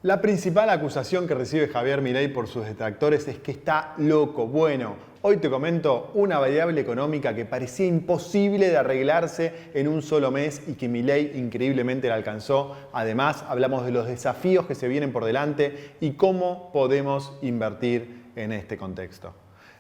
La principal acusación que recibe Javier Milei por sus detractores es que está loco. Bueno, hoy te comento una variable económica que parecía imposible de arreglarse en un solo mes y que Milei increíblemente la alcanzó. Además, hablamos de los desafíos que se vienen por delante y cómo podemos invertir en este contexto.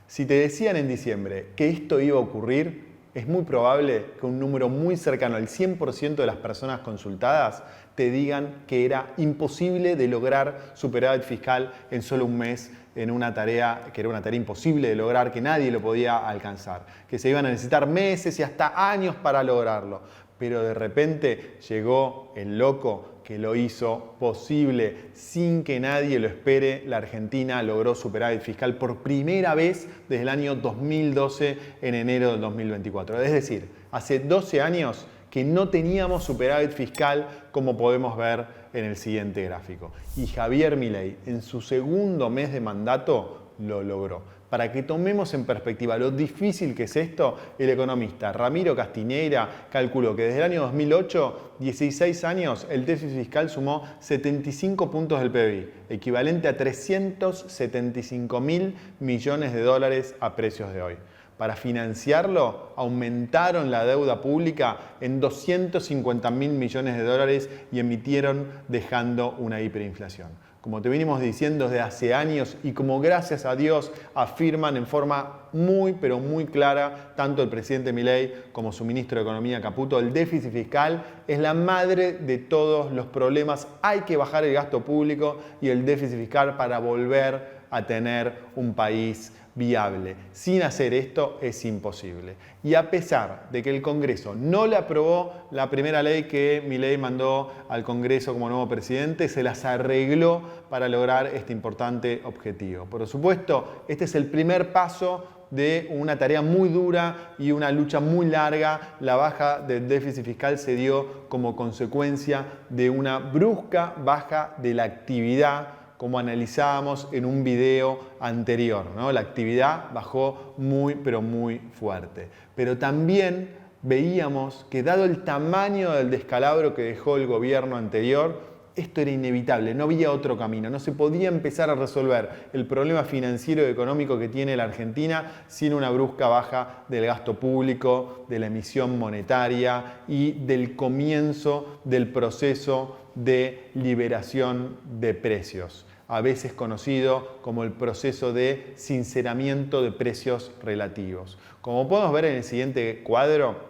Si te decían en diciembre que esto iba a ocurrir, es muy probable que un número muy cercano al 100% de las personas consultadas te digan que era imposible de lograr superávit fiscal en solo un mes, en una tarea que era una tarea imposible de lograr, que nadie lo podía alcanzar, que se iban a necesitar meses y hasta años para lograrlo. Pero de repente llegó el loco que lo hizo posible sin que nadie lo espere. La Argentina logró superávit fiscal por primera vez desde el año 2012 en enero del 2024. Es decir, hace 12 años que no teníamos superávit fiscal, como podemos ver en el siguiente gráfico. Y Javier Milei, en su segundo mes de mandato, lo logró. Para que tomemos en perspectiva lo difícil que es esto, el economista Ramiro Castiñeira calculó que desde el año 2008, 16 años, el déficit fiscal sumó 75 puntos del PBI, equivalente a 375.000 millones de dólares a precios de hoy. Para financiarlo, aumentaron la deuda pública en 250.000 millones de dólares y emitieron dejando una hiperinflación. Como te venimos diciendo desde hace años y como gracias a Dios afirman en forma muy pero muy clara tanto el presidente Milei como su ministro de Economía Caputo, el déficit fiscal es la madre de todos los problemas. Hay que bajar el gasto público y el déficit fiscal para volver a tener un país viable. Sin hacer esto es imposible. Y a pesar de que el Congreso no le aprobó la primera ley que Milei mandó al Congreso como nuevo presidente, se las arregló para lograr este importante objetivo. Por supuesto, este es el primer paso de una tarea muy dura y una lucha muy larga. La baja del déficit fiscal se dio como consecuencia de una brusca baja de la actividad, como analizábamos en un video anterior, ¿no? La actividad bajó muy, pero muy fuerte. Pero también veíamos que dado el tamaño del descalabro que dejó el gobierno anterior, esto era inevitable, no había otro camino, no se podía empezar a resolver el problema financiero y económico que tiene la Argentina sin una brusca baja del gasto público, de la emisión monetaria y del comienzo del proceso de liberación de precios, a veces conocido como el proceso de sinceramiento de precios relativos. Como podemos ver en el siguiente cuadro,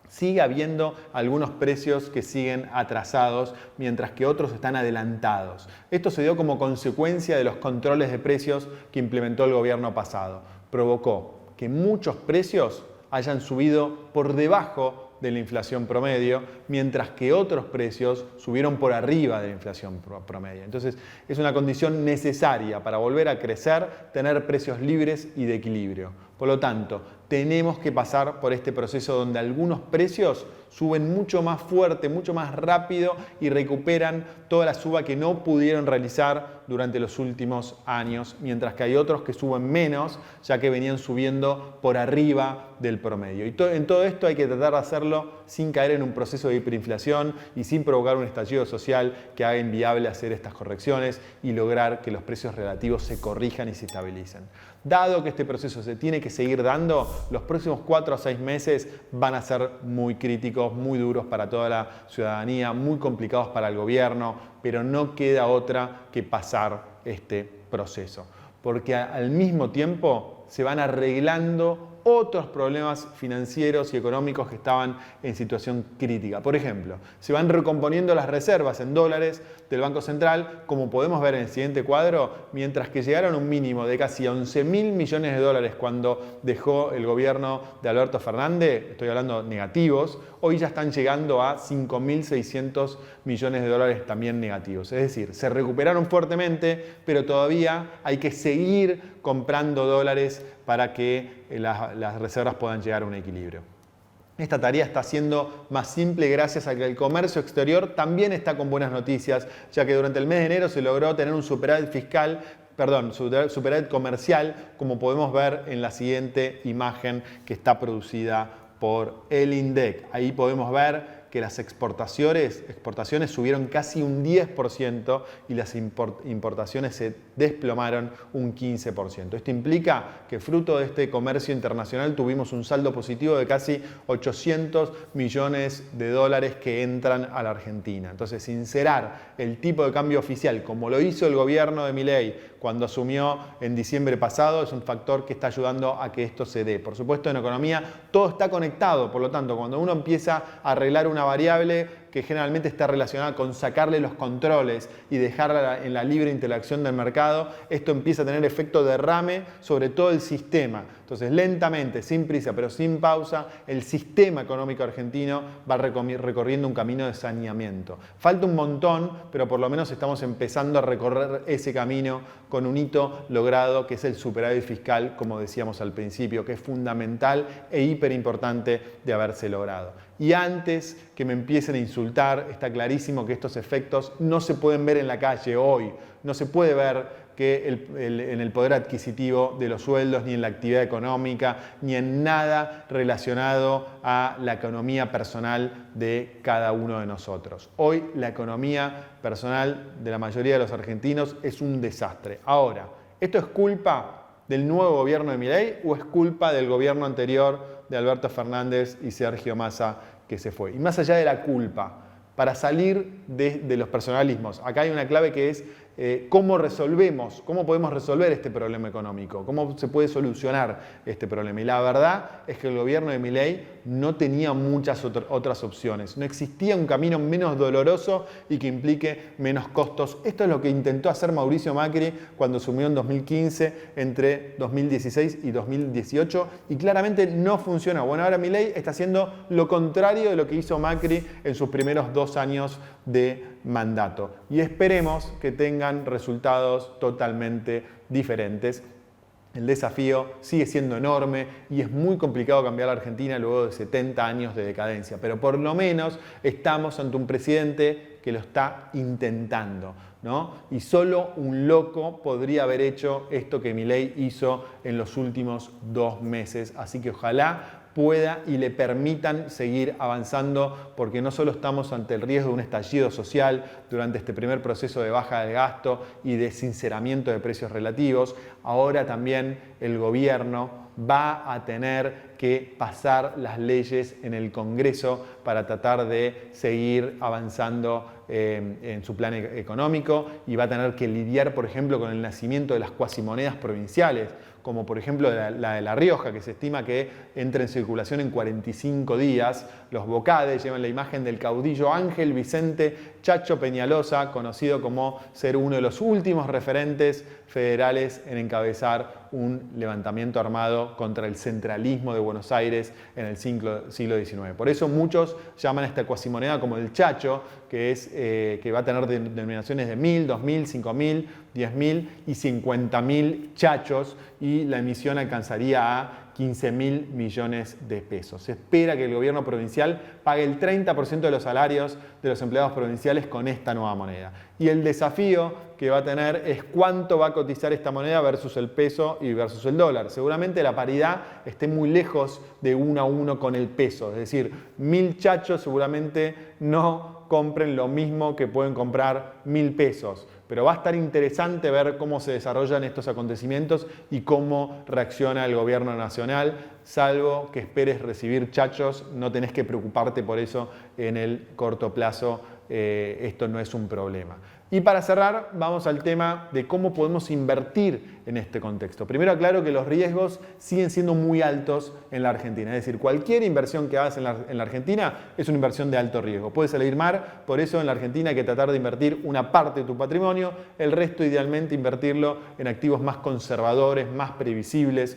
sigue habiendo algunos precios que siguen atrasados, mientras que otros están adelantados. Esto se dio como consecuencia de los controles de precios que implementó el gobierno pasado. Provocó que muchos precios hayan subido por debajo de la inflación promedio, mientras que otros precios subieron por arriba de la inflación promedio. Entonces, es una condición necesaria para volver a crecer, tener precios libres y de equilibrio. Por lo tanto, tenemos que pasar por este proceso donde algunos precios suben mucho más fuerte, mucho más rápido y recuperan toda la suba que no pudieron realizar durante los últimos años, mientras que hay otros que suben menos, ya que venían subiendo por arriba del promedio. Y en todo esto hay que tratar de hacerlo sin caer en un proceso de hiperinflación y sin provocar un estallido social que haga inviable hacer estas correcciones y lograr que los precios relativos se corrijan y se estabilicen. Dado que este proceso se tiene que seguir dando, los próximos 4 a 6 meses van a ser muy críticos, muy duros para toda la ciudadanía, muy complicados para el gobierno, pero no queda otra que pasar este proceso, porque al mismo tiempo se van arreglando otros problemas financieros y económicos que estaban en situación crítica. Por ejemplo, se van recomponiendo las reservas en dólares del Banco Central, como podemos ver en el siguiente cuadro, mientras que llegaron a un mínimo de casi 11.000 millones de dólares cuando dejó el gobierno de Alberto Fernández, estoy hablando negativos, hoy ya están llegando a 5.600 millones de dólares también negativos. Es decir, se recuperaron fuertemente, pero todavía hay que seguir comprando dólares para que las reservas puedan llegar a un equilibrio. Esta tarea está siendo más simple gracias a que el comercio exterior también está con buenas noticias, ya que durante el mes de enero se logró tener un superávit comercial, como podemos ver en la siguiente imagen que está producida por el INDEC. Ahí podemos ver que las exportaciones subieron casi un 10% y las importaciones se desplomaron un 15%. Esto implica que fruto de este comercio internacional tuvimos un saldo positivo de casi 800 millones de dólares que entran a la Argentina. Entonces, sincerar el tipo de cambio oficial, como lo hizo el gobierno de Milei cuando asumió en diciembre pasado, es un factor que está ayudando a que esto se dé. Por supuesto, en economía todo está conectado, por lo tanto, cuando uno empieza a arreglar una variable que generalmente está relacionada con sacarle los controles y dejarla en la libre interacción del mercado, esto empieza a tener efecto derrame sobre todo el sistema. Entonces, lentamente, sin prisa, pero sin pausa, el sistema económico argentino va recorriendo un camino de saneamiento. Falta un montón, pero por lo menos estamos empezando a recorrer ese camino con un hito logrado, que es el superávit fiscal, como decíamos al principio, que es fundamental e hiper importante de haberse logrado. Y antes que me empiecen a insultar, está clarísimo que estos efectos no se pueden ver en la calle hoy. No se puede ver que en el poder adquisitivo de los sueldos, ni en la actividad económica, ni en nada relacionado a la economía personal de cada uno de nosotros. Hoy la economía personal de la mayoría de los argentinos es un desastre. Ahora, ¿esto es culpa del nuevo gobierno de Milei o es culpa del gobierno anterior de Alberto Fernández y Sergio Massa que se fue? Y más allá de la culpa, para salir de los personalismos, acá hay una clave que es cómo podemos resolver este problema económico, cómo se puede solucionar este problema. Y la verdad es que el gobierno de Milei no tenía muchas otras opciones. No existía un camino menos doloroso y que implique menos costos. Esto es lo que intentó hacer Mauricio Macri cuando asumió en 2015, entre 2016 y 2018, y claramente no funcionó. Bueno, ahora Milei está haciendo lo contrario de lo que hizo Macri en sus primeros 2 años de mandato. Y esperemos que tengan resultados totalmente diferentes. El desafío sigue siendo enorme y es muy complicado cambiar la Argentina luego de 70 años de decadencia, pero por lo menos estamos ante un presidente que lo está intentando, ¿no? Y solo un loco podría haber hecho esto que Milei hizo en los últimos 2 meses. Así que ojalá pueda y le permitan seguir avanzando, porque no solo estamos ante el riesgo de un estallido social durante este primer proceso de baja del gasto y de sinceramiento de precios relativos, ahora también el gobierno va a tener que pasar las leyes en el Congreso para tratar de seguir avanzando en su plan económico, y va a tener que lidiar, por ejemplo, con el nacimiento de las cuasimonedas provinciales, como por ejemplo la de La Rioja, que se estima que entra en circulación en 45 días. Los Bocades llevan la imagen del caudillo Ángel Vicente Chacho Peñalosa, conocido como ser uno de los últimos referentes federales en encabezar un levantamiento armado contra el centralismo de Buenos Aires en el siglo XIX. Por eso muchos llaman a esta cuasimoneda como el Chacho, que va a tener denominaciones de 1.000, 2.000, 5.000, 10.000 y 50.000 chachos, y la emisión alcanzaría a 15.000 millones de pesos. Se espera que el gobierno provincial pague el 30% de los salarios de los empleados provinciales con esta nueva moneda. Y el desafío que va a tener es cuánto va a cotizar esta moneda versus el peso y versus el dólar. Seguramente la paridad esté muy lejos de 1 a 1 con el peso. Es decir, 1.000 chachos seguramente no compren lo mismo que pueden comprar 1.000 pesos. Pero va a estar interesante ver cómo se desarrollan estos acontecimientos y cómo reacciona el gobierno nacional. Salvo que esperes recibir chachos, no tenés que preocuparte por eso en el corto plazo. Esto no es un problema. Y para cerrar, vamos al tema de cómo podemos invertir en este contexto. Primero aclaro que los riesgos siguen siendo muy altos en la Argentina. Es decir, cualquier inversión que hagas en la Argentina es una inversión de alto riesgo. Puede salir mal, por eso en la Argentina hay que tratar de invertir una parte de tu patrimonio, el resto idealmente invertirlo en activos más conservadores, más previsibles,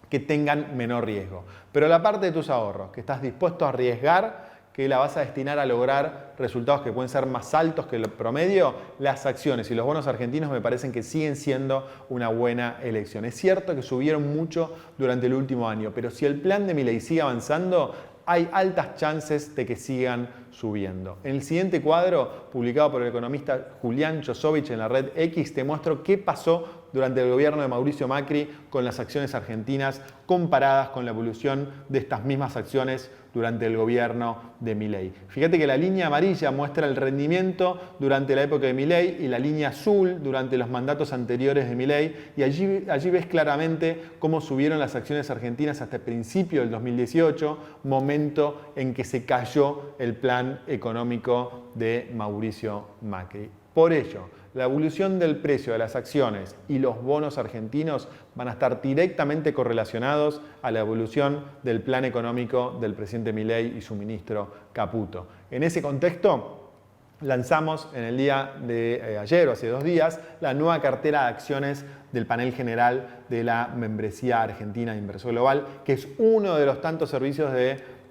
que tengan menor riesgo. Pero la parte de tus ahorros, que estás dispuesto a arriesgar, que la vas a destinar a lograr resultados que pueden ser más altos que el promedio, las acciones y los bonos argentinos me parecen que siguen siendo una buena elección. Es cierto que subieron mucho durante el último año, pero si el plan de Milei sigue avanzando, hay altas chances de que sigan subiendo. En el siguiente cuadro, publicado por el economista Julián Josovich en la red X, te muestro qué pasó durante el gobierno de Mauricio Macri con las acciones argentinas comparadas con la evolución de estas mismas acciones durante el gobierno de Milei. Fíjate que la línea amarilla muestra el rendimiento durante la época de Milei y la línea azul durante los mandatos anteriores de Milei, y allí ves claramente cómo subieron las acciones argentinas hasta el principio del 2018, momento en que se cayó el plan económico de Mauricio Macri. Por ello, la evolución del precio de las acciones y los bonos argentinos van a estar directamente correlacionados a la evolución del plan económico del presidente Milei y su ministro Caputo. En ese contexto, lanzamos en el día de ayer o hace 2 días la nueva cartera de acciones del panel general de la membresía argentina de Inversor Global, que es uno de los tantos servicios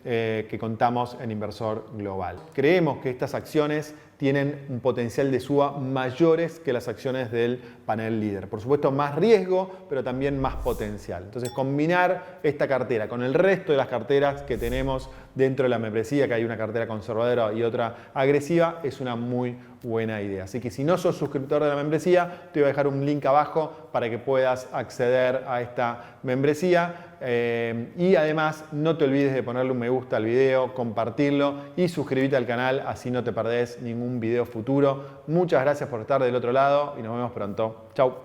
que contamos en Inversor Global. Creemos que estas acciones tienen un potencial de suba mayores que las acciones del panel líder. Por supuesto, más riesgo, pero también más potencial. Entonces, combinar esta cartera con el resto de las carteras que tenemos dentro de la membresía, que hay una cartera conservadora y otra agresiva, es una muy buena idea. Así que si no sos suscriptor de la membresía, te voy a dejar un link abajo para que puedas acceder a esta membresía. Y además, no te olvides de ponerle un me gusta al video, compartirlo y suscribirte al canal, así no te perdés ningún video futuro. Muchas gracias por estar del otro lado y nos vemos pronto. Chau.